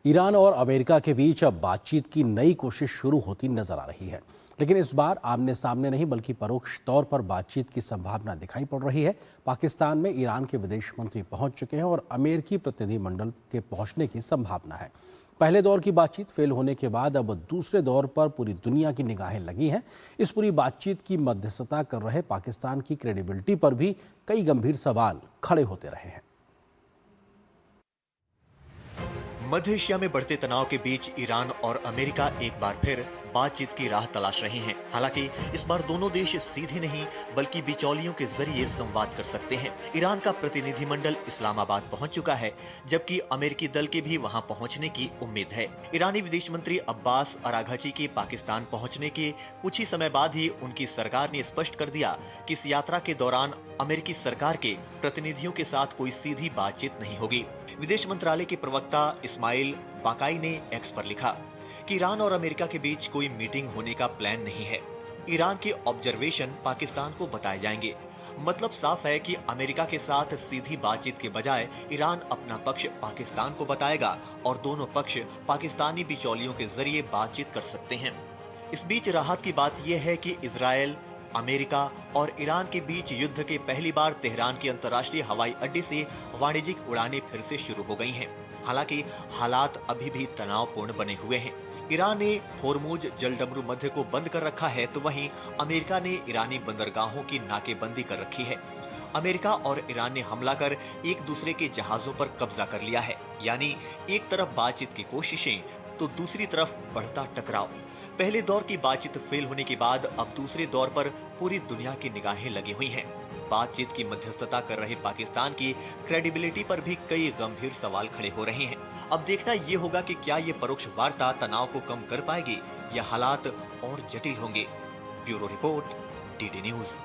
Iran और America के बीच अब बातचीत की नई कोशिश शुरू होती नजर आ रही है, लेकिन इस बार आमने सामने नहीं बल्कि परोक्ष तौर पर बातचीत की संभावना दिखाई पड़ रही है। पाकिस्तान में ईरान के विदेश मंत्री पहुंच चुके हैं और अमेरिकी प्रतिनिधिमंडल के पहुंचने की संभावना है। पहले दौर की बातचीत फेल होने के बाद अब दूसरे दौर पर पूरी दुनिया की निगाहें लगी हैं। इस पूरी बातचीत की मध्यस्थता कर रहे पाकिस्तान की क्रेडिबिलिटी पर भी कई गंभीर सवाल खड़े होते रहे हैं। मध्य एशिया में बढ़ते तनाव के बीच ईरान और अमेरिका एक बार फिर बातचीत की राह तलाश रहे हैं। हालांकि इस बार दोनों देश सीधे नहीं बल्कि बिचौलियों के जरिए संवाद कर सकते हैं। ईरान का प्रतिनिधिमंडल इस्लामाबाद पहुंच चुका है, जबकि अमेरिकी दल के भी वहां पहुंचने की उम्मीद है। ईरानी विदेश मंत्री अब्बास अराघची के पाकिस्तान पहुंचने के कुछ ही समय बाद ही उनकी सरकार ने स्पष्ट कर दिया कि इस यात्रा के दौरान अमेरिकी सरकार के प्रतिनिधियों के साथ कोई सीधी बातचीत नहीं होगी। विदेश मंत्रालय के प्रवक्ता इस्माइल बाकाई ने एक्स पर लिखा कि ईरान और अमेरिका के बीच कोई मीटिंग होने का प्लान नहीं है। ईरान के ऑब्जर्वेशन पाकिस्तान को बताए जाएंगे। मतलब साफ है कि अमेरिका के साथ सीधी बातचीत के बजाय ईरान अपना पक्ष पाकिस्तान को बताएगा और दोनों पक्ष पाकिस्तानी बिचौलियों के जरिए बातचीत कर सकते हैं। इस बीच राहत की बात यह है कि इजरायल, अमेरिका और ईरान के बीच युद्ध के पहली बार तेहरान के अंतर्राष्ट्रीय हवाई अड्डे से वाणिज्यिक उड़ानें फिर से शुरू हो गई हैं। हालांकि हालात अभी भी तनावपूर्ण बने हुए हैं। ईरान ने होर्मुज जलडमरू मध्य को बंद कर रखा है, तो वहीं अमेरिका ने ईरानी बंदरगाहों की नाकेबंदी कर रखी है। अमेरिका और ईरान ने हमला कर एक दूसरे के जहाजों पर कब्जा कर लिया है। यानी एक तरफ बातचीत की कोशिशें तो दूसरी तरफ बढ़ता टकराव। पहले दौर की बातचीत फेल होने के बाद अब दूसरे दौर पर पूरी दुनिया की निगाहें लगी हुई हैं। बातचीत की मध्यस्थता कर रहे पाकिस्तान की क्रेडिबिलिटी पर भी कई गंभीर सवाल खड़े हो रहे हैं। अब देखना यह होगा कि क्या ये परोक्ष वार्ता तनाव को कम कर पाएगी या हालात और जटिल होंगे। Bureau report, DD news.